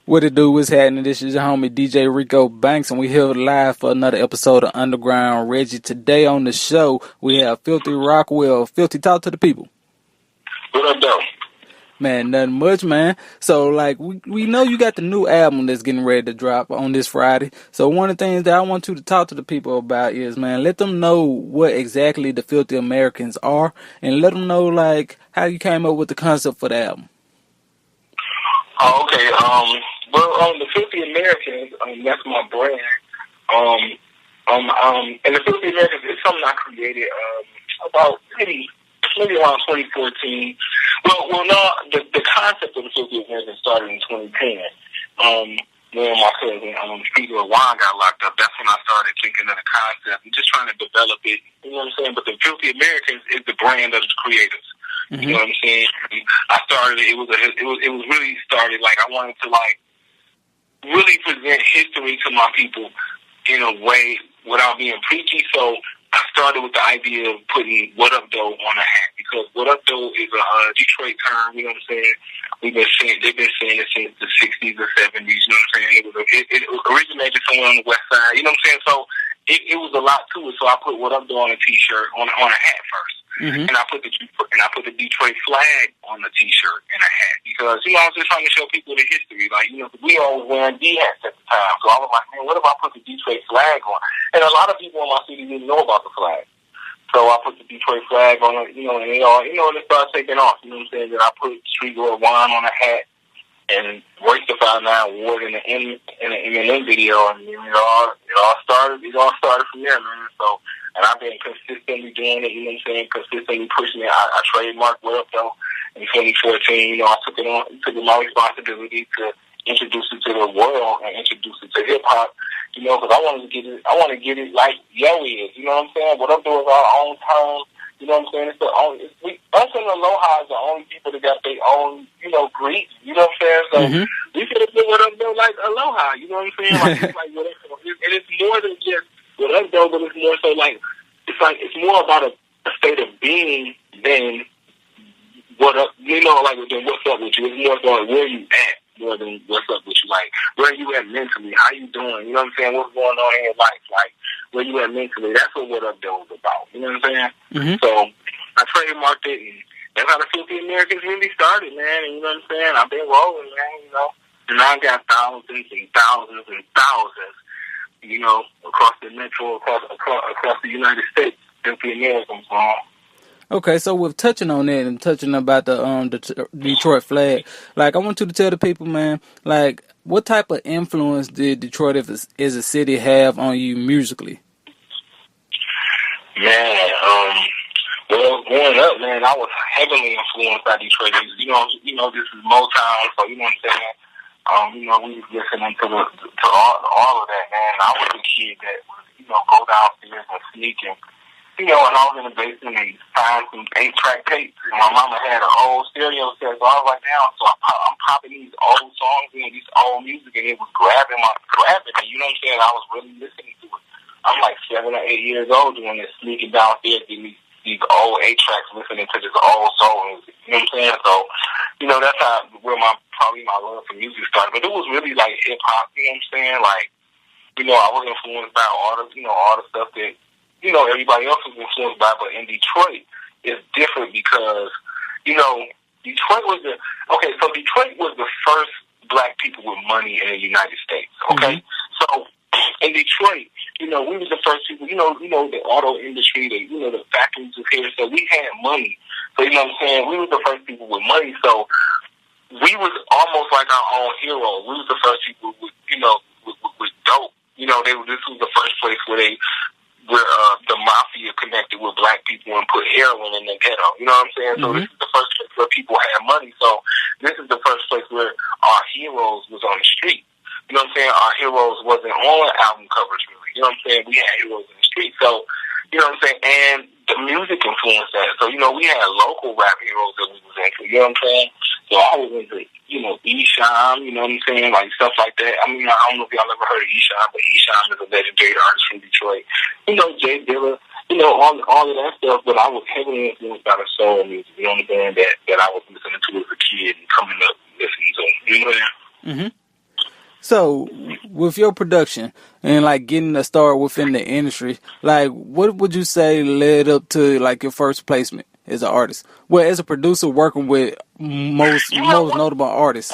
What it do? What's happening? This is your homie DJ Rico Banks, and we here live for another episode of Underground Reggie. Today on the show, we have Filthy Rockwell. Filthy, talk to the people. What up, though? Man, nothing much, man. So, like, we know you got the new album that's getting ready to drop on this Friday. So, one of the things that I want you to talk to the people about is, man, let them know what exactly the Filthy Americans are, and let them know, like, how you came up with the concept for the album. Oh, okay. The Filthy Americans, that's my brand. And the Filthy Americans is something I created about maybe around 2014. The concept of the Filthy Americans started in 2010. When my cousin, Peter Juan got locked up, that's when I started thinking of the concept and just trying to develop it. You know what I'm saying? But the Filthy Americans is the brand of the creators. Mm-hmm. You know what I'm saying? I started it. It was really started like I wanted to like really present history to my people in a way without being preachy. So I started with the idea of putting "What Up Though" on a hat, because "What Up Though" is a Detroit term. You know what I'm saying? They've been saying it since the 60s or 70s. You know what I'm saying? It originated somewhere on the west side. You know what I'm saying? So it was a lot to it. So I put "What Up Though" on a T-shirt on a hat first. Mm-hmm. And I put the Detroit flag on the T-shirt and a hat, because I was just trying to show people the history. Like, we all was wearing D hats at the time, so I was like, man, what if I put the Detroit flag on? And a lot of people in my city didn't know about the flag, so I put the Detroit flag on it. And they all, and it started taking off. You know what I'm saying? Then I put Streetwear Wine on a hat and Roystify Now Award in the Eminem video, and it all started from there, man. So. And I've been consistently doing it, you know what I'm saying, consistently pushing it. I trademarked What Up Though in 2014. I took it my responsibility to introduce it to the world and introduce it to hip hop, because I want to get it like Yo is, you know what I'm saying? What Up Though is our own term, you know what I'm saying? It's the only, us and Aloha is the only people that got their own, greet, you know what I'm saying? So we should have put What Up Though like Aloha, you know what I'm saying? Like, it's like What Up Though. And it's more than just What Up Though, but it's more so like it's more about a state of being than what up, than what's up with you. It's more so like where you at more than what's up with you. Like, where you at mentally? How you doing? You know what I'm saying? What's going on in your life? Like, where you at mentally? That's what Up Though is about. You know what I'm saying? Mm-hmm. So I trademarked it, and that's how the Filthy Americans really started, man. And you know what I'm saying? I've been rolling, man. And I got thousands and thousands and thousands. Across the metro, across the United States, Filthy Americans. Okay, so with touching on that and touching about the Detroit flag, like, I want you to tell the people, man, like, what type of influence did Detroit as a city have on you musically? Man, well, growing up, man, I was heavily influenced by Detroit music. This is Motown, so you know what I'm saying. We was listening to all of that, man. I was a kid that would, go downstairs and sneak and, and I was in the basement and find some 8-track tapes. And my mama had an old stereo set, so I was like, damn. So I'm popping these old songs and these old music, and it was grabbing me. You know what I'm saying? I was really listening to it. I'm like 7 or 8 years old doing this, sneaking downstairs, getting these old 8-tracks, listening to this old soul music. You know what I'm saying? So, that's where probably my love for music started. But it was really like hip hop, you know what I'm saying? Like, I was influenced by all the stuff that, everybody else was influenced by. But in Detroit, it's different because, Detroit was Detroit was the first black people with money in the United States. Okay? Mm-hmm. So in Detroit, we was the first people, the auto industry, the factories was here, so we had money. So, you know what I'm saying? We was the first people with money, so we was almost like our own heroes. We was the first people with dope. This was the first place where the mafia connected with black people and put heroin in the ghetto. You know what I'm saying? Mm-hmm. So this is the first place where people had money. So this is the first place where our heroes was on the street. You know what I'm saying? Our heroes wasn't on album covers, really. You know what I'm saying? We had heroes in the street. So, you know what I'm saying? And the music influenced that. So, we had local rap heroes that we was into. You know what I'm saying? So I was into, Esham, you know what I'm saying? Like, stuff like that. I mean, I don't know if y'all ever heard of Esham, but Esham is a legendary artist from Detroit. Jay Dilla, all of that stuff. But I was heavily influenced by the soul music, you know what I'm saying? That I was listening to as a kid and coming up listening to. You know what I'm saying? Mm-hmm. So, with your production and like getting a start within the industry, like what would you say led up to like your first placement as an artist? Well, as a producer working with most You know most what? notable artists.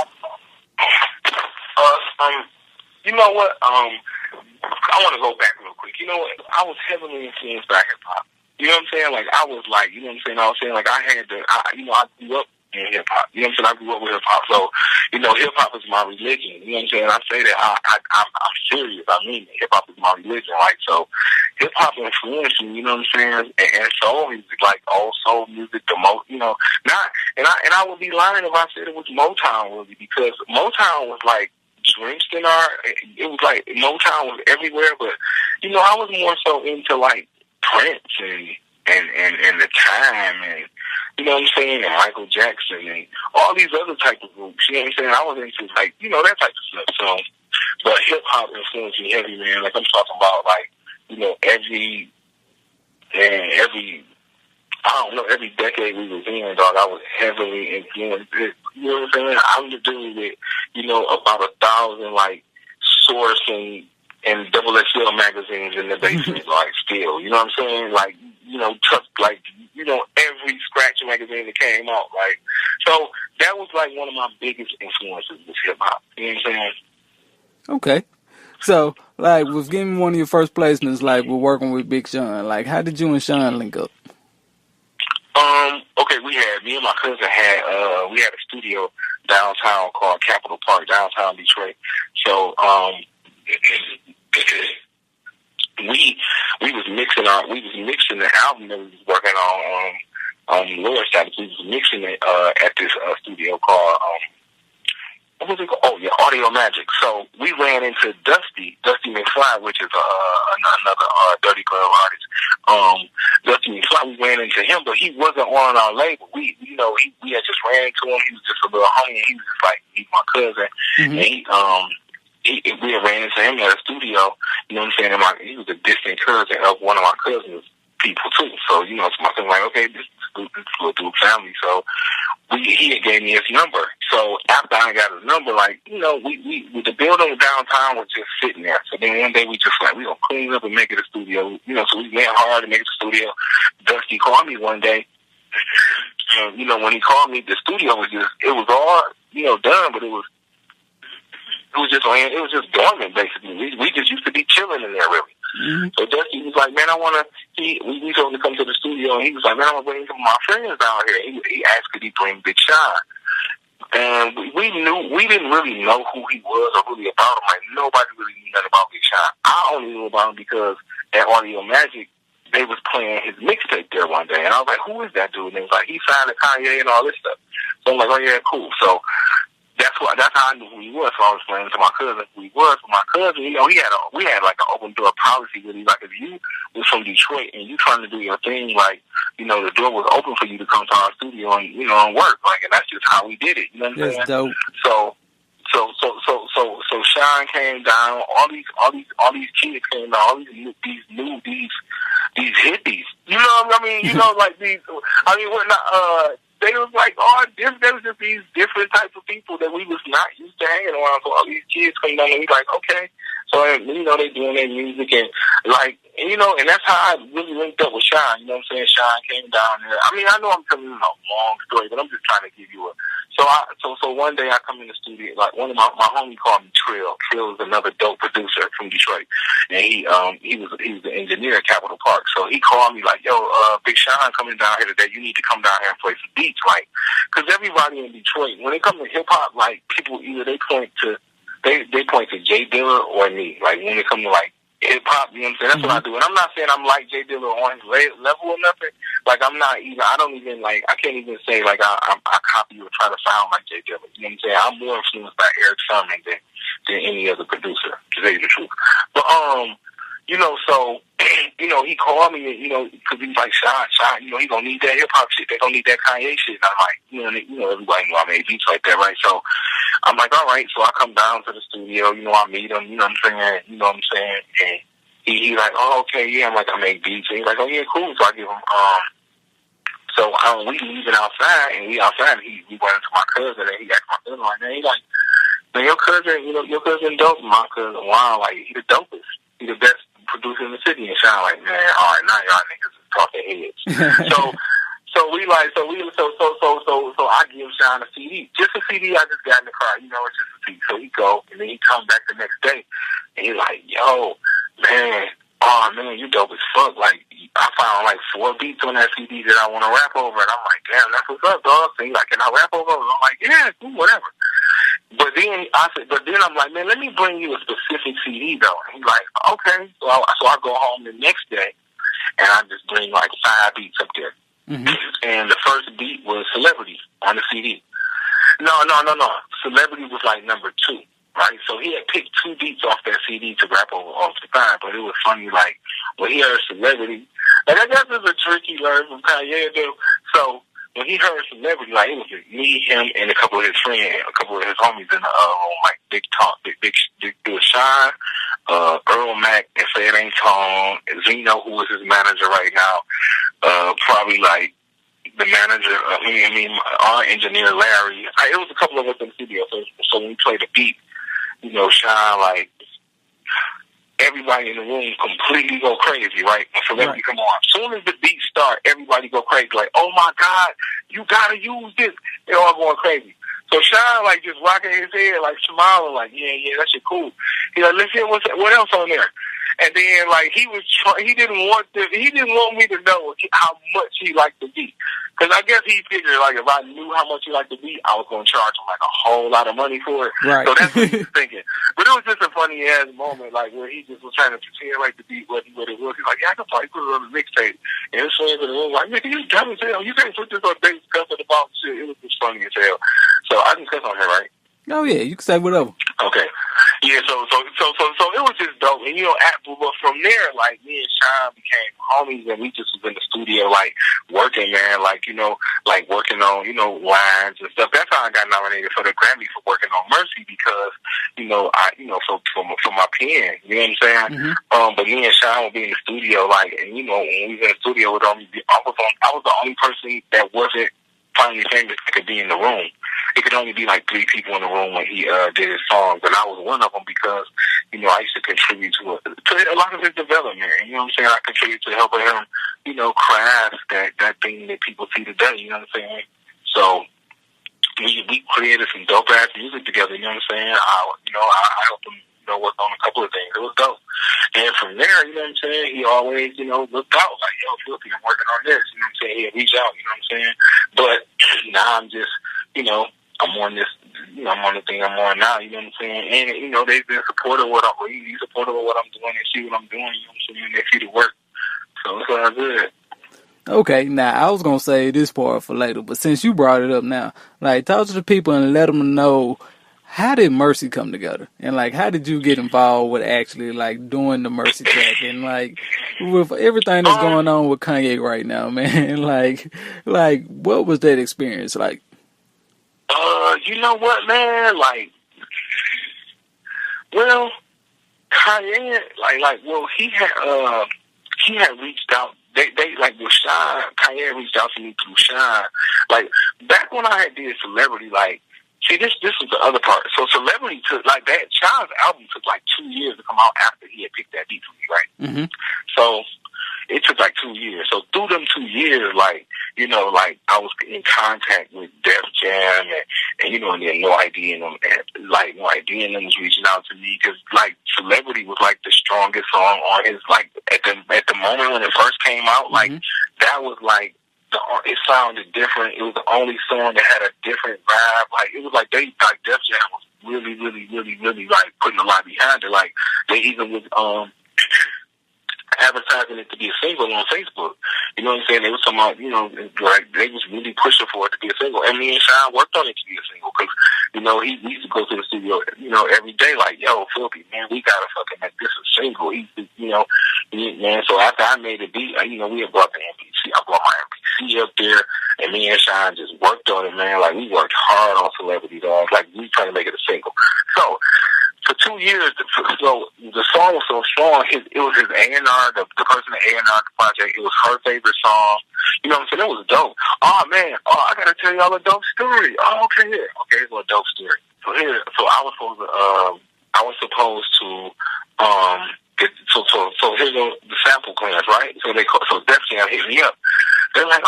You know what? I want to go back real quick. You know what? I was heavily influenced by hip hop. You know what I'm saying? Like I was like, you know what I'm saying? I was saying like I had to, I grew up in hip hop. You know what I'm saying? I grew up with hip hop, so you know, hip hop is my religion. You know what I'm saying? I say that I'm serious. I mean, hip hop is my religion. Like so, hip hop influenced me. You know what I'm saying? And soul music, like old soul music, you know, not. And I would be lying if I said it was Motown really, because Motown was like drenched in it was like Motown was everywhere, but you know, I was more so into like Prince and the Time and you know what I'm saying, and Michael Jackson and all these other type of groups. You know what I'm saying? I was into like, you know, that type of stuff. So but hip hop influenced me heavy, man. Like I'm talking about like, you know, every I don't know, every decade we was in, dog, I was heavily influenced. You know what I'm saying? I'm the dude with, you know, about 1,000 like Source and double XL magazines in the basement, like still. You know what I'm saying? Like, you know, like, you know, every scratch magazine that came out, like so that was like one of my biggest influences was hip hop. You know what I'm saying? Okay. So, like, with getting one of your first placements, like, we're working with Big Sean, like, how did you and Sean link up? Okay, me and my cousin we had a studio downtown called Capitol Park, downtown Detroit. So, we was mixing the album that we was working on lower side. We was mixing it, at this, studio called, what was it called? Oh, yeah, Audio Magic. So we ran into Dusty McFly, which is another Dirty Glove artist. Dusty McFly, we ran into him, but he wasn't on our label. We had just ran into him. He was just a little homie, and he was just like, he's my cousin. Mm-hmm. And we had ran into him at a studio. You know what I'm saying? And he was a distant cousin of one of my cousins' people too. So you know, so my cousin was like, okay, this little dude family. So he had gave me his number. So after I got his number, like, you know, we the building downtown was just sitting there. So then one day we just like, we gonna clean it up and make it a studio. You know, so we went hard to make it a studio. Dusty called me one day. And, you know, when he called me, the studio was it was all, you know, done, but it was just dormant basically. We just used to be chilling in there really. Mm-hmm. So Dusty was like, man, we told him to come to the studio, and he was like, man, I want to bring some of my friends down here. He asked could he bring Big Sean. And we didn't really know who he was or really about him. Like, nobody really knew nothing about Big Sean. I only knew about him because at Audio Magic, they was playing his mixtape there one day. And I was like, who is that dude? And they was like, he signed to Kanye and all this stuff. So I'm like, oh yeah, cool. So that's how I knew who he was. So I was explaining to my cousin who he was. But my cousin, you know, we had like an open door policy with him. Like, if you was from Detroit and you trying to do your thing, like, you know, the door was open for you to come to our studio and, you know, and work. Like, and that's just how we did it. You know what I'm saying? Dope. So Sean came down. All these kids came down. All these hippies. You know what I mean? You know, like these. I mean, we're not. They was like, there was just these different types of people that we was not used to hanging around. So all these kids come down and we like, okay. So, you know, they doing their music and like, you know, and that's how I really linked up with Sean. You know what I'm saying? Sean came down there. I mean, I know I'm telling you a long story, but I'm just trying to give you a. So one day I come in the studio, like one of my homie called me Trill. Trill is another dope producer from Detroit, and he was the engineer at Capitol Park. So he called me like, yo, Big Sean coming down here today. You need to come down here and play some beats, like, because everybody in Detroit, when it comes to hip hop, like people either they point to Jay Dilla or me. Like when it comes to like hip hop, you know what I'm saying? That's what I do. And I'm not saying I'm like Jay Dilla on his level or nothing. Like I can't even say like I copy or try to sound like Jay Dilla. You know what I'm saying? I'm more influenced by Eric Sermon than any other producer, to tell you the truth. But you know, so you know, he called me, you know, because he's like, Sean, you know, he gonna need that hip hop shit. They gonna need that Kanye shit. And I'm like, you know, everybody know I made beats like that, right? So I'm like, all right. So I come down to the studio, you know, I meet him, you know what I'm saying? You know what I'm saying? And he like, oh, okay, yeah. I'm like, I make beats. And he's like, oh, yeah, cool. So I give him, we leaving outside, and we outside, and we went into my cousin, and he asked my cousin, like, man, he like, Man, your cousin, your cousin dope, my cousin, wow, like, he the dopest. He the best producer in the city, and Sean like, man, all right, now y'all niggas is talking heads. So I give Sean a CD. Just a CD I just got in the car, it's just a CD. So he go, and then he come back the next day, and he's like, yo, man, oh man, you dope as fuck. Like, I found like 4 beats on that CD that I want to rap over, and I'm like, damn, that's what's up, dog. So he's like, can I rap over? And I'm like, yeah, cool, whatever. But then I'm like, man, let me bring you a specific CD though. And he's like, okay. So I go home the next day, and I just bring like 5 beats up there. Mm-hmm. And the first beat was Celebrity on the CD. No. Celebrity was like number 2, right? So he had picked 2 beats off that CD to rap over off the 5. But it was funny, like, when he heard Celebrity, like, I guess it's a trick he learned from Kanye, dude. So when he heard Celebrity, like, it was me, him, and a couple of his friends, a couple of his homies in the room, like Big Shine, Earl Mack, and Say It Ain't Tone, and Zeno, who is his manager right now, probably like the manager, our engineer Larry. It was a couple of us in the studio. So when we played the beat, Shine, like, everybody in the room completely go crazy, right? Celebrity come on. As soon as the beat start, everybody go crazy, like, oh my God, you gotta use this. They're all going crazy. So Sean, like, just rocking his head, like, smiling, like, yeah, that shit cool. He's like, let's hear what else on there. And then, like, he didn't want me to know how much he liked the beat. Because I guess he figured, like, if I knew how much he liked the beat, I was going to charge him, like, a whole lot of money for it. Right. So that's what he was thinking. But it was just a funny-ass moment, like, where he just was trying to pretend like the beat wasn't what it was. He's like, yeah, I can probably put it on the mixtape. And his friends in the room like, man, you dumb as hell. You can't put this on Dave's cuss at the bottom shit. It was just funny as hell. So I can cuss on here, right? Oh, yeah, you can say whatever. Okay. Yeah, so it was just dope. And, but from there, like, me and Sean became homies, and we just was in the studio, like, working, man, like, working on, lines and stuff. That's how I got nominated for the Grammy for working on Mercy, because, for my pen, you know what I'm saying? Mm-hmm. But me and Sean would be in the studio, like, and, when we was in the studio, I was the only person that wasn't finally famous that could be in the room. It could only be like 3 people in the room when he did his songs, and I was one of them because, I used to contribute to a lot of his development. You know what I'm saying? I contributed to helping him, craft that thing that people see today. You know what I'm saying? So we created some dope ass music together. You know what I'm saying? I helped him, work on a couple of things. It was dope. And from there, you know what I'm saying, he always, looked out like, yo, Filthy, I'm working on this. You know what I'm saying? He'd reach out, you know what I'm saying? But now I'm just, I'm on this, I'm on the thing I'm on now, you know what I'm saying? And, they've been supportive of what I'm doing and see what I'm doing, you know what I'm saying? They see the work. So it's all good. Okay, now I was going to say this part for later, but since you brought it up now, like, talk to the people and let them know, how did Mercy come together? And, like, how did you get involved with actually, like, doing the Mercy track? And, like, with everything that's going on with Kanye right now, man, like, what was that experience like? You know what, man? Like, well, Kanye, he had reached out. They like, with Shine, Kanye reached out to me through Shine. Like, back when I had did Celebrity, like, see, this was the other part. So Celebrity took, like, that Shine's album took like 2 years to come out after he had picked that beat for me, right? Mm-hmm. So it took like 2 years. So through them 2 years, like, I was in contact with Def Jam and then No ID and them, and like No ID and them was reaching out to me because, like, Celebrity was like the strongest song on his, like, at the moment when it first came out, like, that was like, it sounded different. It was the only song that had a different vibe. Like, it was like Def Jam was really, really, really, really, like, putting a lot behind it. Like, they even was advertising it to be a single on Facebook. You know what I'm saying? They was talking about, like, they was really pushing for it to be a single. And me and Sean worked on it to be a single because, we used to go to the studio, every day, like, yo, Filthy, man, we gotta fucking make this a single. Man, so after I made the beat, we had brought the MPC. I brought my MPC up there, and me and Sean just worked on it, man. Like, we worked hard on Celebrity, dog. Like, we trying to make it a single. So, for 2 years, so the song was so strong. It was his A&R, the person that A&R the project. It was her favorite song. You know what I'm saying? It was dope. Oh, man. Oh, I got to tell y'all a dope story. Oh, okay, here. Okay, here's a dope story. So I was supposed to, so here go the sample clearance, right? So Def Jam hit me up. They're like,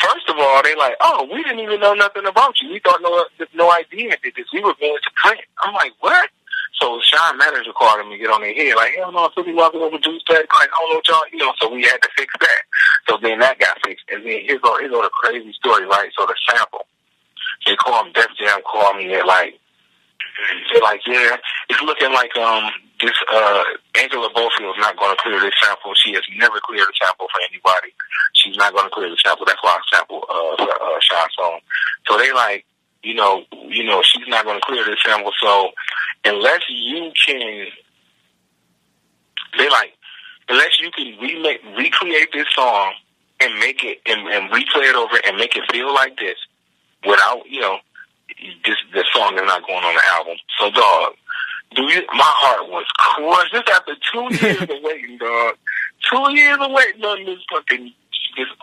first of all, they like, we didn't even know nothing about you. We thought no idea did this. We were going to print. I'm like, what? So Sean manager called him to get on their head, like, hell no, Philly walking over juice pack, like, I don't know what y'all, so we had to fix that. So then that got fixed. And then here's a crazy story, right? So the sample, they called Def Jam, called me at like, they're like, yeah, it's looking like this Angela Bofield is not going to clear this sample. She has never cleared a sample for anybody. She's not going to clear the sample. That's why I sample Sean's song. So they like, you know, she's not going to clear this sample. So unless you can recreate this song and make it and replay it over and make it feel like this without, this song is not going on the album. So, dog, my heart was crushed. Just after 2 years of waiting, dog. 2 years of waiting on this,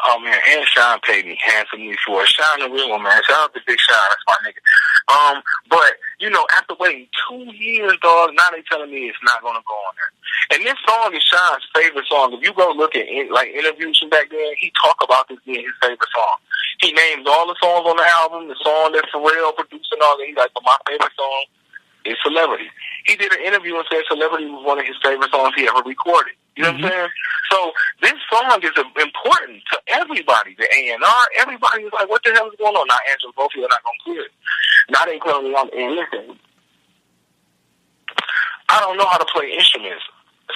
oh man, and Sean paid me handsomely for it. Sean the real one, man. Shout out to Big Sean, that's my nigga. But, after waiting 2 years, dog, now they telling me it's not going to go on there. And this song is Sean's favorite song. If you go look at interviews from back then, he talk about this being his favorite song. He names all the songs on the album, the song that Pharrell produced and all that. He's like, but my favorite song is Celebrity. He did an interview and said Celebrity was one of his favorite songs he ever recorded. You know what I'm saying? So this song is important to everybody. The A&R, everybody is like, what the hell is going on? Now Angela Bofield not going to clear it. Now they clearly on. And listen, I don't know how to play instruments.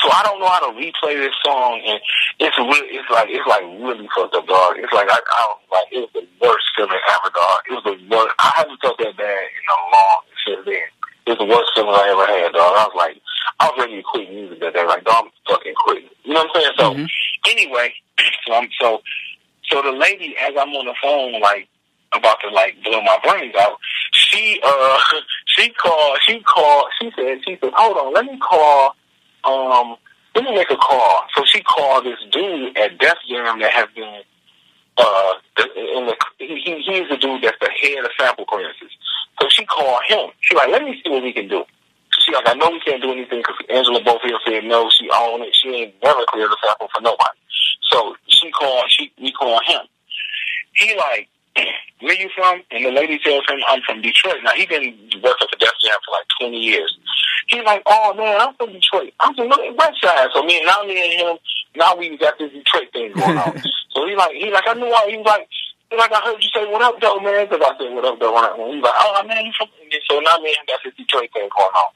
So I don't know how to replay this song, and it's like really fucked up, dog. It's like it was the worst feeling ever, dog. It was the worst. I haven't felt that bad in a long since then. It was the worst feeling I ever had, dog. I was ready to quit music that day. Like, dog, I'm fucking quitting. You know what I'm saying? So anyway, so the lady, as I'm on the phone, like about to like blow my brains out, she said, hold on, let me make a call. So she called this dude at Def Jam that has been, he's the dude that's the head of sample clearances. So she called him. She's like, let me see what we can do. She's like, I know we can't do anything because Angela Bofield said no, she owned it. She ain't never cleared a sample for nobody. So we called him. He like, where you from? And the lady tells him, I'm from Detroit. Now, he been working for Def Jam for like 20 years. He's like, oh, man, I'm from Detroit. I'm from West Side. So me and him, now we got this Detroit thing going on. So he like, I knew why. He was like, I heard you say, what up, though, man? Because I said, what up, though? And he's like, oh, man, you from... So now me and him got this Detroit thing going on.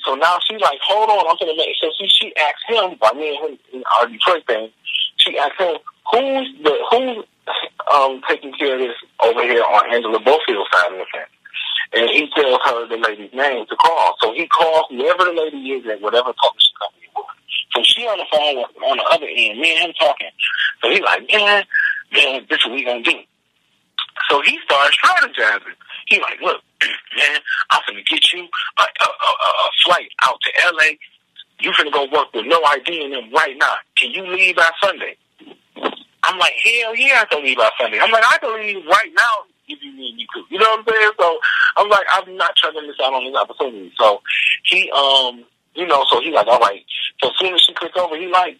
So now she's like, hold on, I'm going to make... So she asked him, by me and him, our Detroit thing, she asked him, who's taking care of this over here on Angela Bofield's side of the fence? And he tells her the lady's name to call. So he calls whoever the lady is at whatever publishing company it was. So she on the phone on the other end, me and him talking. So he's like, man, this is what we gonna do. So he starts strategizing. He like, look, man, I'm finna get you a flight out to LA. You finna go work with No ID in them right now. Can you leave by Sunday? I'm like, hell yeah, I can leave by Sunday. I'm like, I can leave right now if you need me to. You know what I'm saying? So I'm like, I'm not trying to miss out on this opportunity. So he, so he like, all right. So as soon as she clicked over, he like,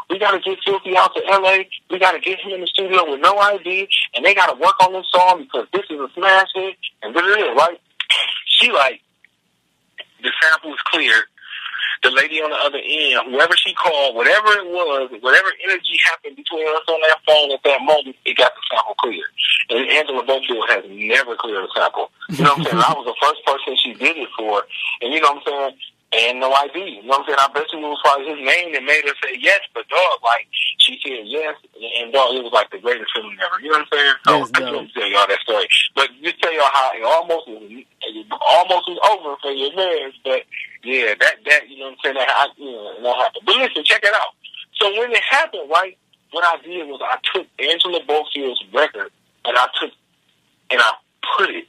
we got to get Filthy out to LA. We got to get him in the studio with No ID, and they got to work on this song because this is a smash hit, and this is it, right? She like, the sample is cleared. The lady on the other end, whoever she called, whatever it was, whatever energy happened between us on that phone at that moment, it got the sample cleared. And Angela Bofield has never cleared a sample. You know what I'm saying? I was the first person she did it for, and you know what I'm saying? And No ID. You know what I'm saying? I bet you it was probably his name that made her say yes, but dog, like, she said yes, and dog, it was like the greatest feeling ever. You know what I'm saying? So I can't tell y'all that story. But just tell y'all how it almost was over for your man, but yeah, that you know what I'm saying, that happened. But listen, check it out. So when it happened, right, what I did was I took Angela Bofield's record and I put it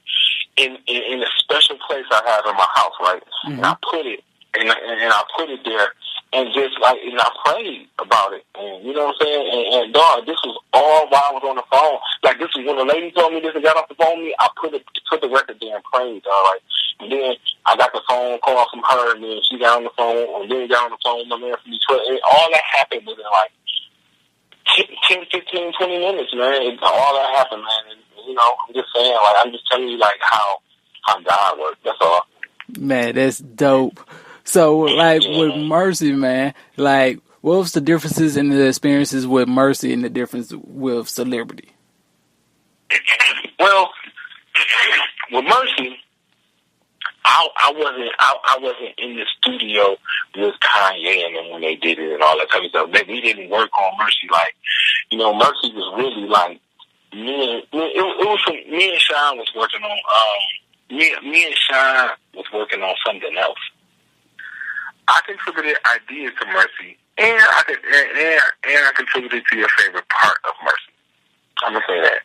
in a special place I have in my house, right? Mm-hmm. And I put it and I put it there, And just like, and I prayed about it. And you know what I'm saying? And dog, this was all while I was on the phone. Like, this was when the lady told me this and got off the phone with me, I put the record there and prayed, dog. Like, and then I got the phone call from her, and then she got on the phone, and then got on the phone with my man from Detroit. And all that happened within like 10, 15, 20 minutes, man. All that happened, man. And, you know, I'm just saying, like, I'm just telling you, like, how God works. That's all. Man, that's dope. So, like, with Mercy, man, like, what was the differences in the experiences with Mercy and the difference with Celebrity? Well, with Mercy, I wasn't in the studio with Kanye and them when they did it and all that type of stuff. We didn't work on Mercy. Like, you know, Mercy was really like me and Sean was working on me and Sean was working on something else. I contributed ideas to Mercy, and I contributed to your favorite part of Mercy. I'm gonna say that.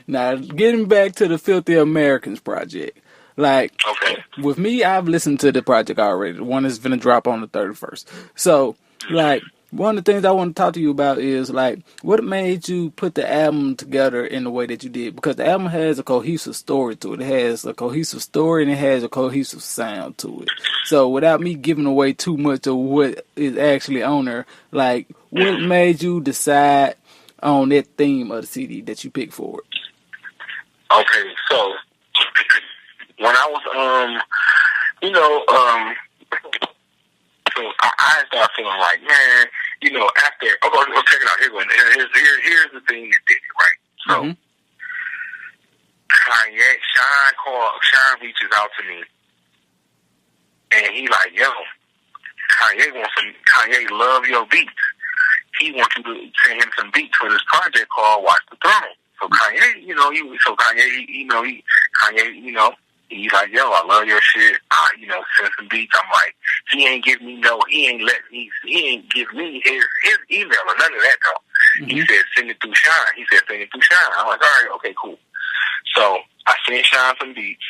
Now, getting back to the Filthy Americans project, like, okay. With me, I've listened to the project already. The one that's gonna drop on the 31st. So, like, one of the things I want to talk to you about is, like, what made you put the album together in the way that you did? Because the album has a cohesive story to it. It has a cohesive story and it has a cohesive sound to it. So without me giving away too much of what is actually on there, like, what made you decide on that theme of the CD that you picked for it? Okay, so when I was, so I started feeling like, man, you know, after, check it out. Here's the thing you did, right? So, Sean reaches out to me, and he like, yo, Kanye love your beats. He wants you to send him some beats for this project called Watch the Throne. So Kanye, he's like, yo, I love your shit. Send some beats. I'm like, he ain't give me his email or none of that though. He said, send it through Sean. I'm like, all right, okay, cool. So I sent Sean some beats.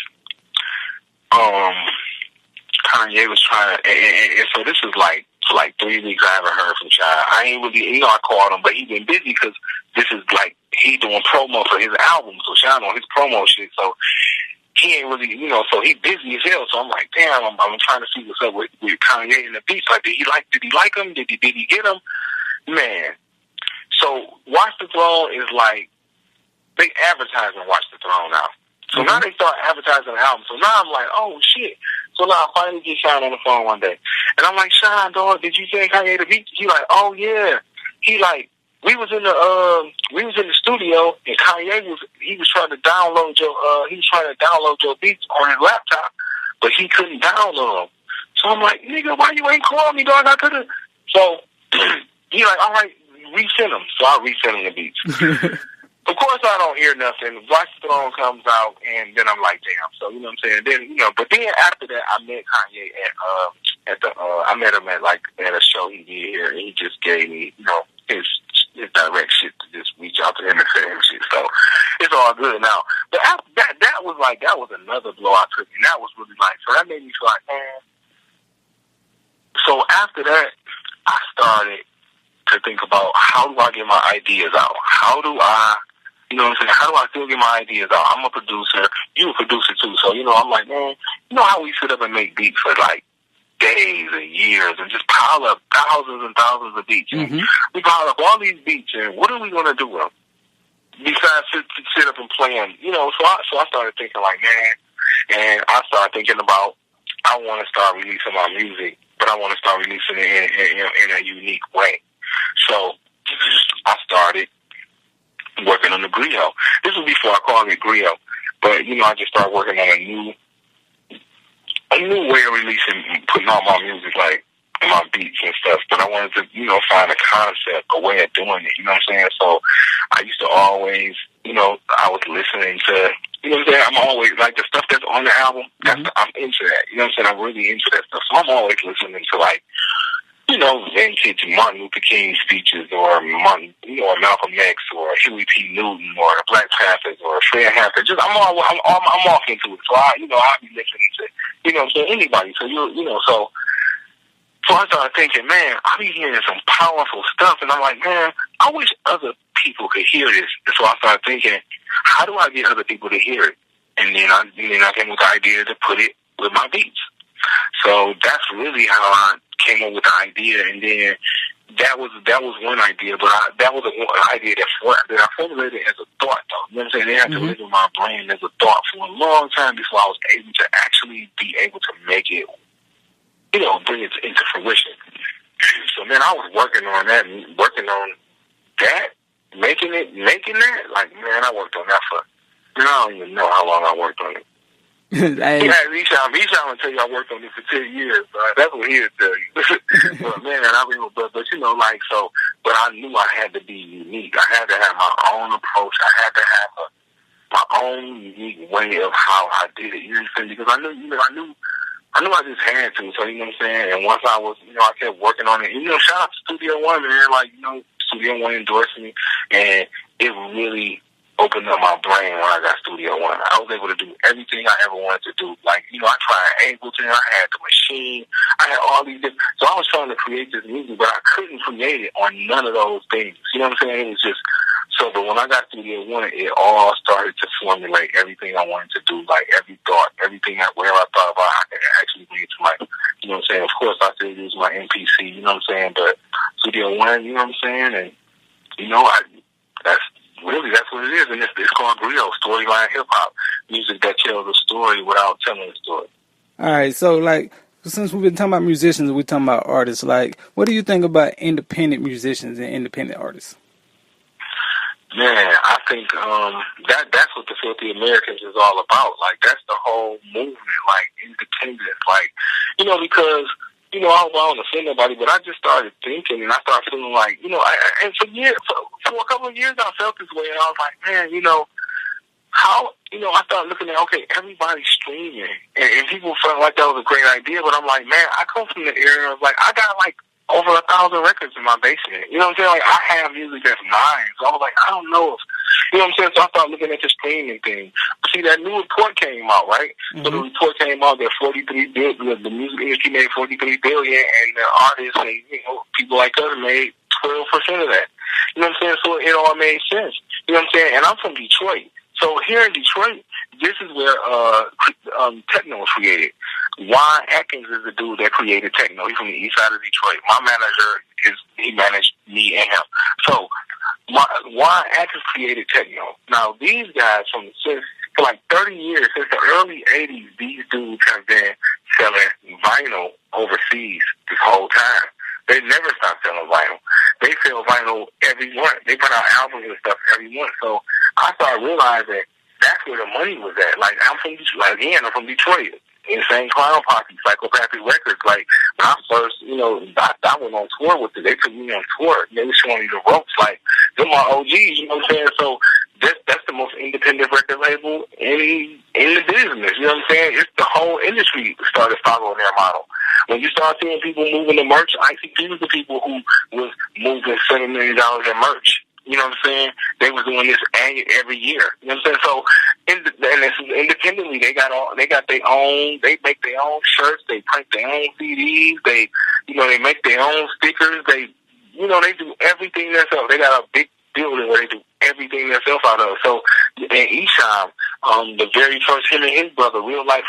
Kanye was trying to, and so this was like, for like 3 weeks I haven't heard from Sean. I ain't really, I called him, but he been busy because this is like, he doing promo for his album, so Sean on his promo shit, so he ain't really, so he busy as hell. So I'm like, damn, I'm trying to see what's up with Kanye and the beats. Like, did he like him? Did he get him? Man. So Watch the Throne is like, they advertising Watch the Throne now. So now they start advertising the album. So now I'm like, oh shit. So now I finally get Sean on the phone one day. And I'm like, Sean, dog, did you send Kanye the beats? He like, oh yeah. He like, we was in the studio and Kanye was trying to download your beats on his laptop, but he couldn't download them. So I'm like, nigga, why you ain't called me, dog? I could've. So he like, all right, resend them. So I resend him the beats. Of course, I don't hear nothing. Watch the Throne comes out, and then I'm like, damn. So, you know what I'm saying? Then, but then after that, I met Kanye I met him at a show he did here, and he just gave me, his direct shit to just reach out to him and say him shit. So, it's all good now. But after that was another blow I took, and that was really like, so that made me feel like, man. So after that, I started to think about, how do I get my ideas out? How do I still get my ideas out? I'm a producer. You a producer too. So, I'm like, man, how we sit up and make beats for like days and years and just pile up thousands and thousands of beats. Mm-hmm. We pile up all these beats, and what are we going to do with them? Besides sit up and play them, so I started thinking like, man, and I started thinking about, I want to start releasing my music, but I want to start releasing it in a unique way. So I started working on the Griot. This was before I called it Griot, but I just started working on a new way of releasing, putting all my music, like my beats and stuff. But I wanted to, find a concept, a way of doing it. You know what I'm saying? So I used to always, I was listening to, I'm always like the stuff that's on the album. I'm into that. You know what I'm saying? I'm really into that stuff. So I'm always listening to like, vintage Martin Luther King speeches, or Malcolm X, or Huey P. Newton, or the Black Panthers, or Fred Hampton. Just I'm off into it. So I'll be listening to, so anybody. So so So I started thinking, man, I be hearing some powerful stuff, and I'm like, man, I wish other people could hear this. And so I started thinking, how do I get other people to hear it? And then I came with the idea to put it with my beats. So that's really how I came up with the idea, and then that was one idea, but that was an idea that I formulated as a thought, though. You know what I'm saying? They had to live in my brain as a thought for a long time before I was able to actually be able to make it, bring it into fruition. So, man, I was working on that, making that. Like, man, I worked on that for, I don't even know how long I worked on it. Each time I tell you I worked on it for 10 years. That's what he'll tell you. But man, but I knew I had to be unique. I had to have my own approach. I had to have my own unique way of how I did it. You understand? Because I knew I just had to. So you know what I'm saying. And once I was, I kept working on it. Shout out to Studio One, man. Like, Studio One endorsed me, and it really opened up my brain when I got Studio One. I was able to do everything I ever wanted to do. Like, I tried Ableton, I had the machine, I had all these different, so I was trying to create this music, but I couldn't create it on none of those things. You know what I'm saying? It was just, but when I got Studio One, it all started to formulate everything I wanted to do, like every thought, wherever I thought about, I could actually bring it to life. You know what I'm saying? Of course, I still use my MPC, you know what I'm saying? But Studio One, you know what I'm saying? And, that's what it is, and it's called Griot, storyline hip-hop, music that tells a story without telling a story. All right, so, like, since we've been talking about musicians and we're talking about artists, like, what do you think about independent musicians and independent artists? Man, I think that's what the Filthy Americans is all about. Like, that's the whole movement, like, independence. Like, because... I hope I don't offend nobody, but I just started thinking, and I started feeling like, and for a couple of years, I felt this way, and I was like, man, how, I started looking at, okay, everybody's streaming, and people felt like that was a great idea, but I'm like, man, I come from the era of, like, I got, like, over 1,000 records in my basement. You know what I'm saying? Like, I have music that's mine, so I was like, I don't know if, you know what I'm saying? So I started looking at the streaming thing. See, that new report came out, right? Mm-hmm. So the report came out that $43 billion, the music industry made $43 billion, and the artists and people like us made 12% of that. You know what I'm saying? So it all made sense. You know what I'm saying? And I'm from Detroit, so here in Detroit, this is where techno was created. Juan Atkins is the dude that created techno. He's from the east side of Detroit. My manager he managed me and him. So Juan Atkins created techno. Now these guys for like 30 years, since the early 80s, these dudes have been selling vinyl overseas this whole time. They never stopped selling vinyl. They sell vinyl every month. They put out albums and stuff every month. So I started realizing that's where the money was at. Like, I'm from Detroit. Insane Clown Posse, Psychopathic Records. Like, when I first, I went on tour with it. They took me on tour. They were showing me the ropes. Like, they're my OGs, you know what I'm saying? So that's the most independent record label in the business, you know what I'm saying? It's the whole industry started following their model. When you start seeing people moving the merch, ICP was the people who was moving $7 million in merch. You know what I'm saying? They was doing this every year. You know what I'm saying? So, independently, they make their own shirts, they print their own CDs, they make their own stickers, they do everything themselves. They got a big building where they do everything themselves out of. So, in Esham, the very first, him and his brother, Real Life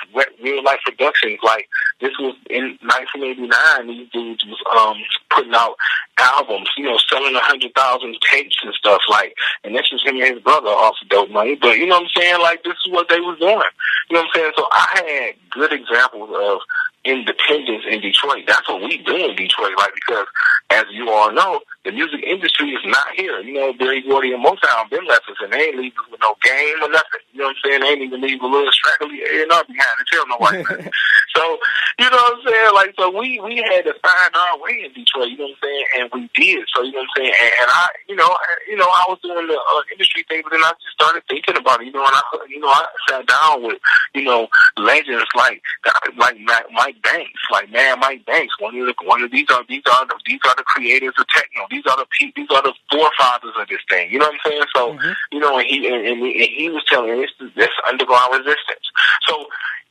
Productions, like, this was in 1989, these dudes was putting out albums, selling 100,000 tapes and stuff, like, and that's just him and his brother off of dope money, but you know what I'm saying, like, this is what they was doing, you know what I'm saying, so I had good examples of independence in Detroit. That's what we do in Detroit, like, because, as you all know, the music industry is not here. Barry Gordy and Motown been left us, and they ain't leave us with no game or nothing. You know what I'm saying? They ain't even leave a little straggly A&R behind to tell nobody. So, you know what I'm saying? Like, so we had to find our way in Detroit, you know what I'm saying? And we did. So, you know what I'm saying? And I, I was doing the industry thing, but then I just started thinking about it, and I sat down with, legends like Mike Banks, like Mike Banks. These are the creators of techno. These are the forefathers of this thing. You know what I'm saying? So, and he was telling me this underground resistance. So,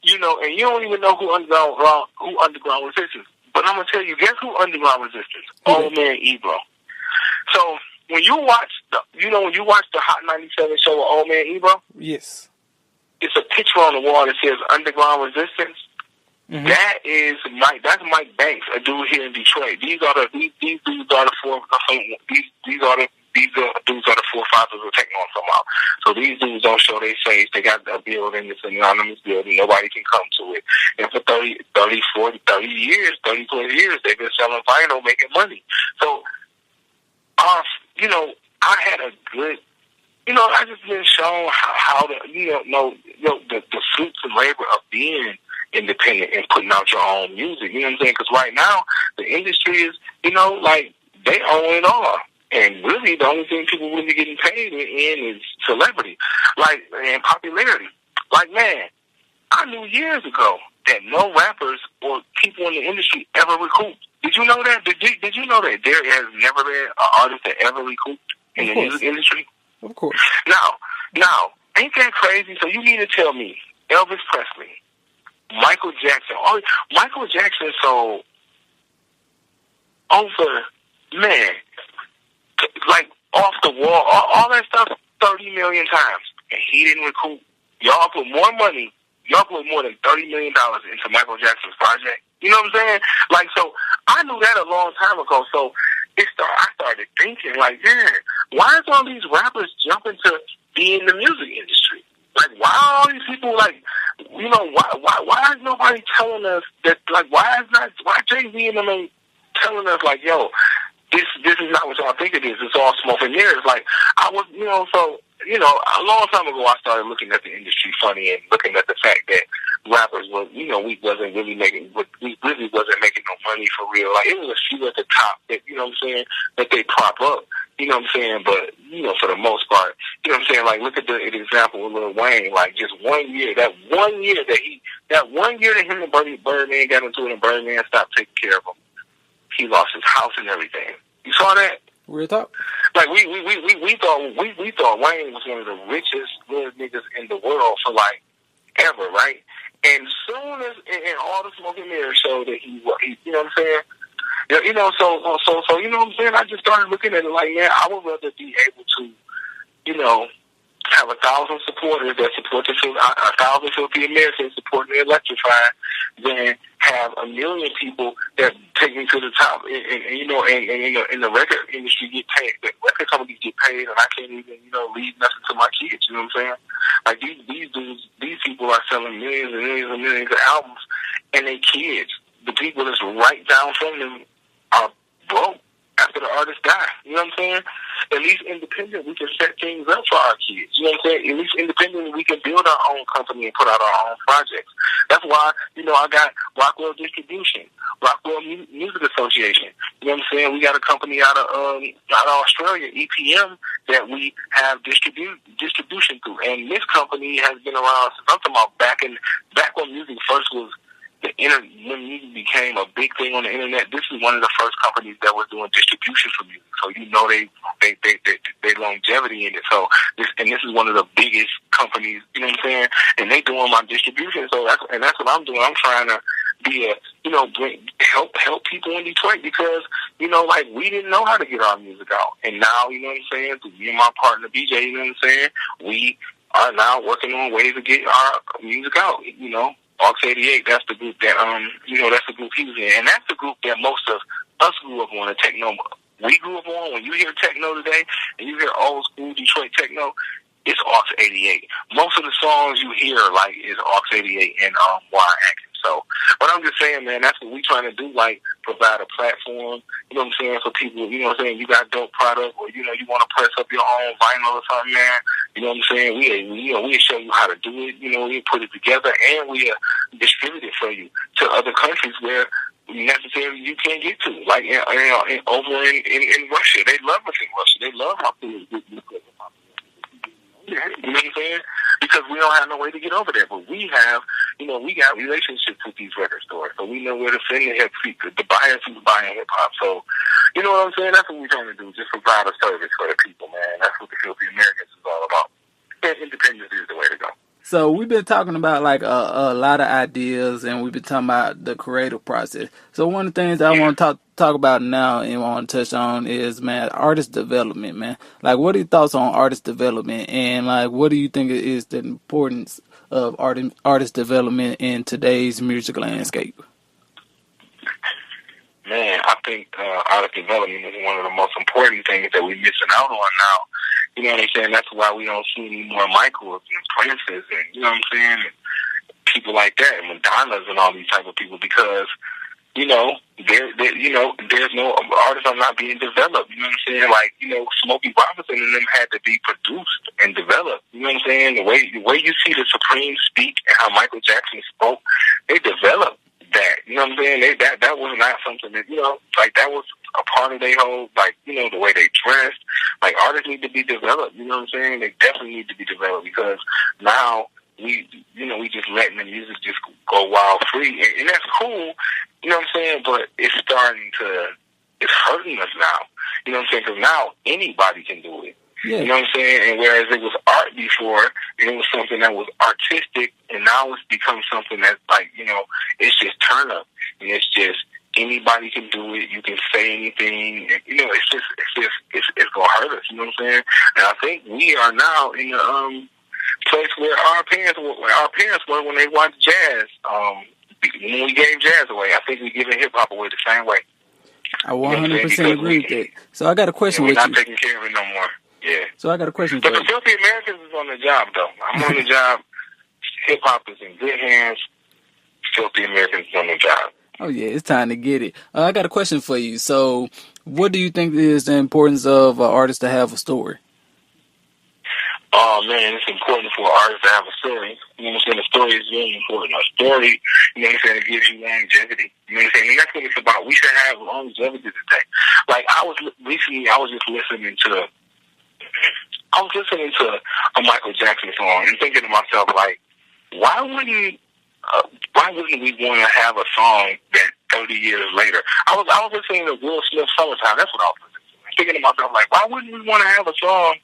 and you don't even know who underground resistance. But But I'm gonna tell you, guess who Underground Resistance? Old Man Ebro. So when you watch the Hot 97 show with Old Man Ebro, yes, it's a picture on the wall that says Underground Resistance. Mm-hmm. That's Mike Banks, a dude here in Detroit. These dudes are the forefathers of techno somehow. So these dudes don't show their face. They got a building, it's an anonymous building. Nobody can come to it. And for 30 years, they've been selling vinyl, making money. So, I had a good, I just been shown how to, the fruits and labor of being independent and putting out your own music. You know what I'm saying? Because right now, the industry is, they own it all. And really, the only thing people really getting paid in is celebrity, and popularity. Man, I knew years ago that no rappers or people in the industry ever recouped. Did you know that? Did you know that there has never been an artist that ever recouped in the music industry? Of course. Now, ain't that crazy? So you need to tell me, Elvis Presley, Michael Jackson. Michael Jackson sold over, off the wall, all that stuff 30 million times. And he didn't recoup. Y'all put more money, y'all put more than $30 million into Michael Jackson's project. You know what I'm saying? So I knew that a long time ago. So I started thinking, why is all these rappers jumping to be in the music industry? Why are all these people why is nobody telling us that, why Jay-Z and them ain't telling us, yo, this is not what y'all think it is. It's all smoke and mirrors. A long time ago, I started looking at the industry funny and looking at the fact that rappers were, we really wasn't making no money for real. It was a few at the top that, that they prop up. You know what I'm saying? But, for the most part, you know what I'm saying? Look at the example with Lil Wayne. Just 1 year, that one year that him and Birdman got into it and Birdman stopped taking care of him, he lost his house and everything. You saw that? Real talk. We thought Wayne was one of the richest little niggas in the world for ever, right? And soon as and all the smoke and mirrors showed that he you know what I'm saying? So you know what I'm saying? I just started looking at it man, I would rather be able to, have 1,000 supporters that support 1,000 filthy Americans supporting the electrified than have 1 million people that take me to the top. And the record industry get paid. The record companies get paid, and I can't even, leave nothing to my kids. You know what I'm saying? These people are selling millions and millions and millions of albums, and they kids, the people that's right down from them, are broke after the artist die. You know what I'm saying? At least independent, we can set things up for our kids. You know what I'm saying? At least independently, we can build our own company and put out our own projects. That's why, I got Rockwell Distribution, Rockwell Music Association. You know what I'm saying? We got a company out of Australia, EPM, that we have distribution through. And this company has been around since I'm talking about back when music first was when music became a big thing on the internet. This is one of the first companies that was doing distribution for music. So they longevity in it. So this is one of the biggest companies. You know what I'm saying? And they doing my distribution. So that's what I'm doing. I'm trying to be help people in Detroit because we didn't know how to get our music out, and now you know what I'm saying. Through me and my partner BJ, you know what I'm saying. We are now working on ways to get our music out. Aux 88, that's the group that, that's the group he was in. And that's the group that most of us grew up on, the techno. We grew up on, when you hear techno today, and you hear old school Detroit techno, it's Aux 88. Most of the songs you hear, is Aux 88 and Warren Atkins. So, but I'm just saying, man, that's what we trying to do, provide a platform, you know what I'm saying, for people, you know what I'm saying, you got dope product, or, you want to press up your own vinyl or something, man, you know what I'm saying, we'll show you how to do it, we put it together, and we distribute it for you to other countries where necessarily you can't get to, over in Russia. They love us in Russia. They love my food. You know what I'm saying? Because we don't have no way to get over there. But we have, we got relationships with these record stores. So we know where to send the buyers who's buying hip hop. So, you know what I'm saying? That's what we're trying to do. Just provide a service for the people, man. That's what the Filthy Americans is all about. And independence is the way to go. So we've been talking about like a lot of ideas, and we've been talking about the creative process. So one of the things I Yeah. want to talk about now and want to touch on is, man, artist development, man. Like, what are your thoughts on artist development, and like, what do you think is the importance of artist development in today's music landscape? Man, I think artist development is one of the most important things that we're missing out on now. You know what I'm saying? That's why we don't see any more Michaels and Princes and, you know what I'm saying, and people like that, and Madonnas and all these type of people, because, you know, there's no artists are not being developed. You know what I'm saying? Like, you know, Smokey Robinson and them had to be produced and developed. You know what I'm saying? The way you see the Supremes speak and how Michael Jackson spoke, they developed that. You know what I'm saying? That was not something that, you know, like that was a part of their whole, like, you know, the way they dressed. Like, artists need to be developed. You know what I'm saying? They definitely need to be developed, because now we just letting the music just go wild free, and that's cool. You know what I'm saying? But it's it's hurting us now. You know what I'm saying? Because now anybody can do it. Yeah. You know what I'm saying? And whereas it was art before, and it was something that was artistic, and now it's become something that's like, you know, it's just turn up, and it's just anybody can do it. You can say anything, and, you know, it's gonna hurt us. You know what I'm saying? And I think we are now in the place where our parents were when they watched jazz. When we gave jazz away, I think we're giving hip hop away the same way. I 100% agree with that. So I got a question with you. We're not taking care of it no more. Yeah. So I got a question for you. But the Filthy Americans is on the job, though. I'm on the job. Hip hop is in good hands. Filthy Americans is on the job. Oh yeah, it's time to get it. I got a question for you. So, what do you think is the importance of an artist to have a story? Oh man, it's important for an artist to have a story. You know what I'm saying? The story is really important. A story, you know what I'm saying, it gives you longevity. You know what I'm saying? And that's what it's about. We should have longevity today. Like, I was just listening to a Michael Jackson song and thinking to myself, like, why wouldn't we want to have a song that 30 years later? I was listening to Will Smith Summertime. That's what I was listening to. Thinking to myself, like, why wouldn't we want to have a song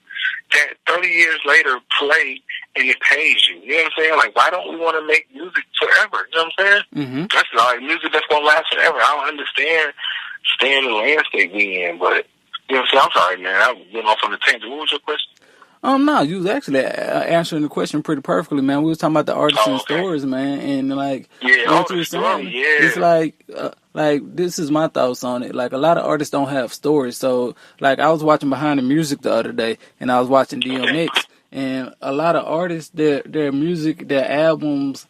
that 30 years later play and it pays you? You know what I'm saying? Like, why don't we want to make music forever? You know what I'm saying? Mm-hmm. That's like music that's going to last forever. I don't understand staying in the landscape we in, but, you know what I'm saying? I'm sorry, man. I went off on the tangent. What was your question? No, you was actually answering the question pretty perfectly, man. We was talking about the artists and stories, man, and like what you were saying, it's like this is my thoughts on it. Like, a lot of artists don't have stories. So, like, I was watching Behind the Music the other day, and I was watching DMX, and a lot of artists, their music, their albums,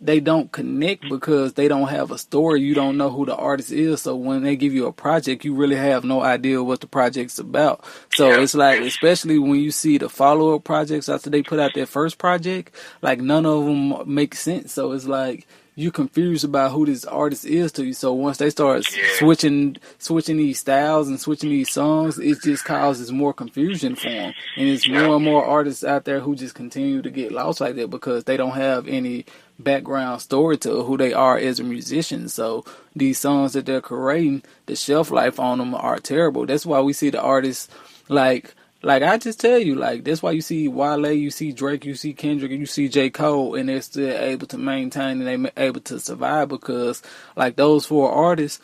they don't connect because they don't have a story. You don't know who the artist is. So when they give you a project, you really have no idea what the project's about. So it's like, especially when you see the follow-up projects after they put out their first project, like, none of them make sense. So it's like, you confused about who this artist is to you. So once they start switching these styles and switching these songs, it just causes more confusion for them. And it's more and more artists out there who just continue to get lost like that because they don't have any background story to who they are as a musician. So these songs that they're creating, the shelf life on them are terrible. That's why we see the artists like I just tell you, like, that's why you see Wale, you see Drake, you see Kendrick, and you see J. Cole, and they're still able to maintain and they're able to survive because, like, those four artists,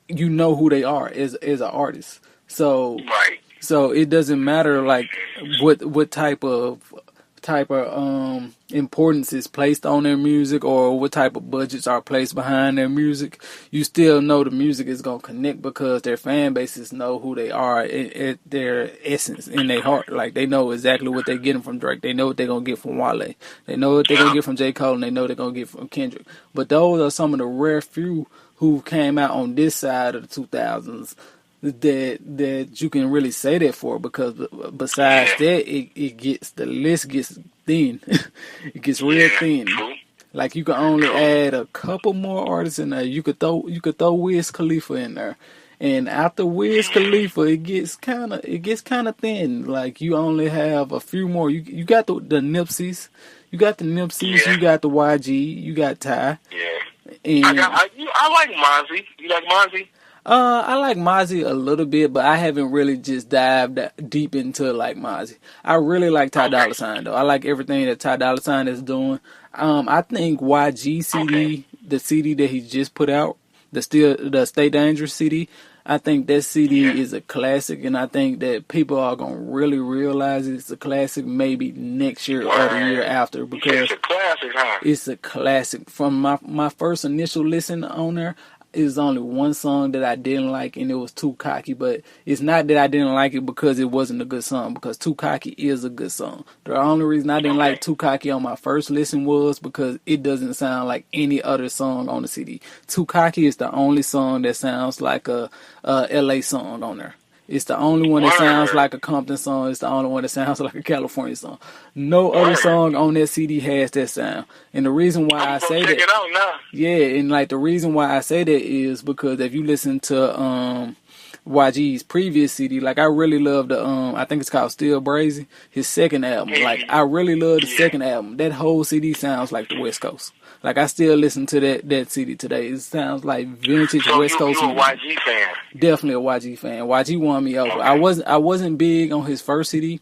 you know who they are as an artist. So it doesn't matter, like, what type of importance is placed on their music or what type of budgets are placed behind their music. You still know the music is going to connect because their fan bases know who they are at their essence, in their heart. Like, they know exactly what they're getting from Drake. They know what they're going to get from Wale. They know what they're going to get from J. Cole, and they know they're going to get from Kendrick. But those are some of the rare few who came out on this side of the 2000s that you can really say that for, because besides that, the list gets thin. It gets real thin. Like, you can only add a couple more artists in there. You could throw Wiz Khalifa in there, and after Wiz Khalifa, it gets kind of thin. Like, you only have a few more. You got the Nipseys, you got the YG, you got Ty. Yeah. And I like Mozzie. You like Mozzie? I like Mozzie a little bit, but I haven't really just dived deep into like Mozzie. I really like Ty Okay. Dolla $ign though. I like everything that Ty Dolla $ign is doing. I think YG CD, the CD that he just put out, the Stay Dangerous CD. I think that CD is a classic, and I think that people are gonna really realize it's a classic maybe next year or the year after, because it's a classic, huh? it's a classic. From my first initial listen on there, is only one song that I didn't like, and it was Too Cocky. But it's not that I didn't like it because it wasn't a good song, because Too Cocky is a good song. The only reason I didn't like Too Cocky on my first listen was because it doesn't sound like any other song on the CD. Too Cocky is the only song that sounds like a LA song on there. It's the only one that sounds like a Compton song. It's the only one that sounds like a California song. No other song on that CD has that sound. And the reason why I say that, check it out now. yeah, and like the reason why I say that is because if you listen to YG's previous CD, like I really love the I think it's called Still Brazy, his second album. Like I really love the second album. That whole CD sounds like the West Coast. Like I still listen to that CD today. It sounds like vintage West Coast. So you a YG fan? Definitely a YG fan. YG won me over. Okay. I wasn't big on his first CD,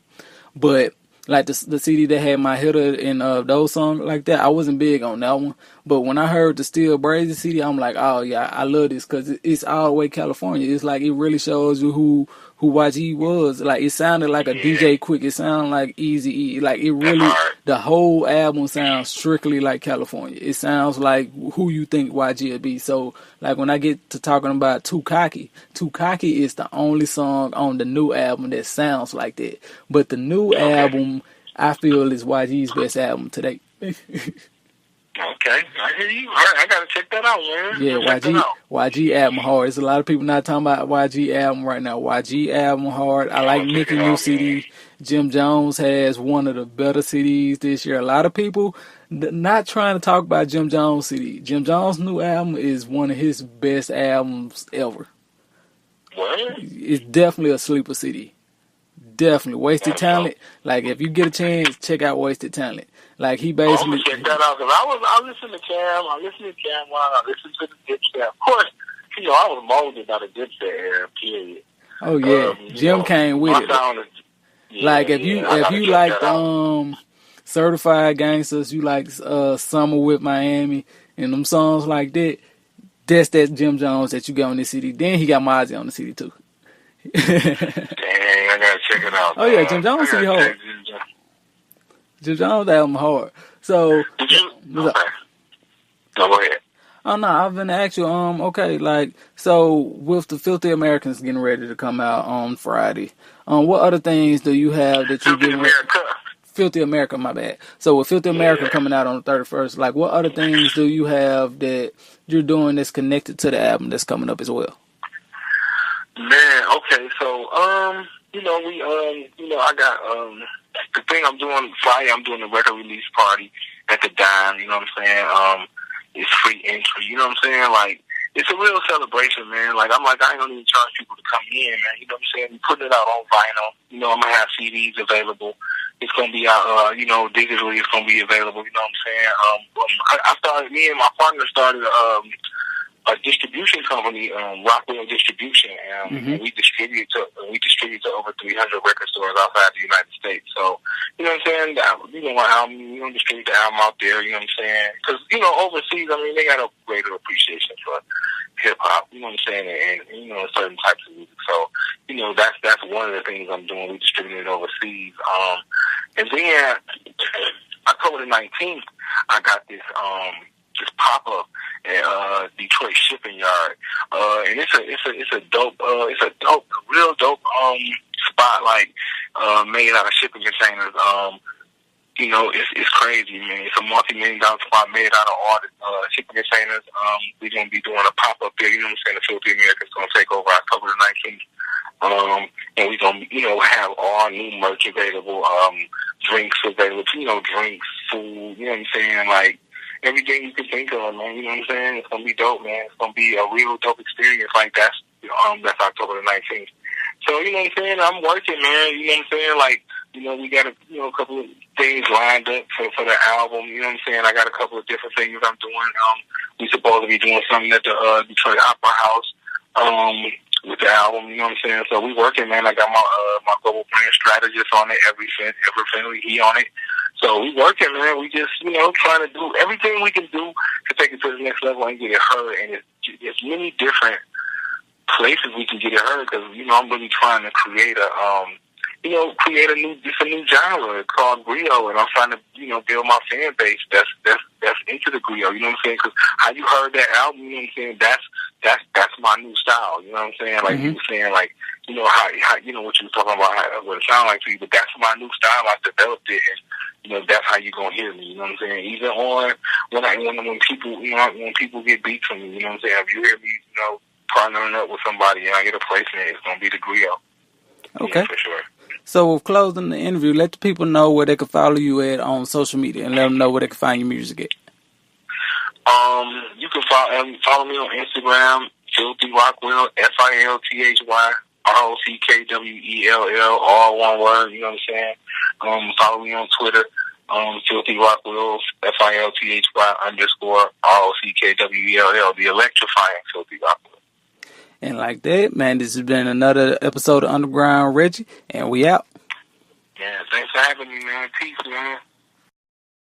but like the CD that had My Hitter and those songs like that, I wasn't big on that one. But when I heard the Still Brazy CD, I'm like, oh yeah, I love this because it's all the way California. It's like it really shows you who YG was. Like it sounded like a DJ Quick. It sounded like Eazy-E. Like it really, the whole album sounds strictly like California. It sounds like who you think YG would be. So like when I get to talking about Too Cocky is the only song on the new album that sounds like that. But the new album, I feel, is YG's best album to date. Okay, I hear you. All right, I gotta check that out, man. Yeah, YG album hard. There's a lot of people not talking about YG album right now. YG album hard. I like Nicki new CD. Jim Jones has one of the better CDs this year. A lot of people not trying to talk about Jim Jones CD. Jim Jones' new album is one of his best albums ever. What? It's definitely a sleeper CD. Definitely. Wasted Talent. Like, if you get a chance, check out Wasted Talent. Like, he basically... I'm gonna check that out, because I listen to Cam, I listen to the Dipset. Of course, you know, I was molded by the Dipset era, period. Oh, yeah. Jim came with it. Like, if you like Certified Gangsters, you like Summer with Miami, and them songs like that, that's that Jim Jones that you got on this CD. Then he got Mozzie on the CD, too. Dang, I gotta check it out. Oh, yeah, Jim Jones CD hard. Jim Jones album hard. So, go ahead. Oh no, I've been actually okay, like, so with the Filthy Americans getting ready to come out on Friday, what other things do you have that you're getting ready? Filthy America, my bad. So with Filthy America coming out on the 31st, like, what other things do you have that you're doing that's connected to the album that's coming up as well? Man, okay, so you know, we I got the thing I'm doing Friday. I'm doing a record release party at the Dime. You know what I'm saying? It's free entry. You know what I'm saying? Like, it's a real celebration, man. Like, I'm like, I ain't gonna even charge people to come in, man. You know what I'm saying? We're putting it out on vinyl. You know, I'm gonna have CDs available. It's gonna be out, you know, digitally. It's gonna be available. You know what I'm saying? Me and my partner started a distribution company, Rockwell Distribution, and we distribute to over 300 record stores outside the United States. So, you know what I'm saying? You know, my album, you know, distribute the album out there. You know what I'm saying? Because, you know, overseas, I mean, they got a greater appreciation for hip hop. You know what I'm saying? And you know, certain types of music. So, you know, that's one of the things I'm doing. We distribute it overseas. And then October the 19th, I got this pop up at Detroit Shipping Yard, and it's a real dope spot, like made out of shipping containers. You know, it's crazy, man. It's a multi-million-dollar spot made out of all the shipping containers. We're gonna be doing a pop up there. You know what I'm saying? The Filthy Americans gonna take over October the 19th. And we're gonna, you know, have all new merch available, drinks available. You know, drinks, food. You know what I'm saying? Like, everything you can think of, man. You know what I'm saying? It's gonna be dope, man. It's gonna be a real dope experience. Like, that's October the 19th. So, you know what I'm saying? I'm working, man. You know what I'm saying? Like, you know, we got a couple of things lined up for the album. You know what I'm saying? I got a couple of different things I'm doing. We supposed to be doing something at the Detroit Opera House with the album, you know what I'm saying? So we working, man. I got my global brand strategist on it, every family he on it. So we working, man. We just, trying to do everything we can do to take it to the next level and get it heard. And it's many different places we can get it heard because, I'm really trying to create create a new genre called griot, and I'm trying to, build my fan base that's into the griot. You know what I'm saying? Because how you heard that album, you know what I'm saying? That's my new style. You know what I'm saying? Like you were saying, like how what you were talking about, what it sounded like to you, but that's my new style. I developed it, and that's how you gonna hear me. You know what I'm saying? Even on when people get beats from me, you know what I'm saying? If you hear me, partnering up with somebody and I get a placement, it's gonna be the griot. Okay. Yeah, for sure. So with closing the interview, let the people know where they can follow you at on social media and let them know where they can find your music at. You can follow me on Instagram, Filthy Rockwell, FILTHYROCKWELL, all one word, you know what I'm saying? Follow me on Twitter, Filthy Rockwell, FILTHY_ROCKWELL, the electrifying Filthy Rockwell. And like that, man, this has been another episode of Underground Reggie, and we out. Yeah, thanks for having me, man. Peace, man.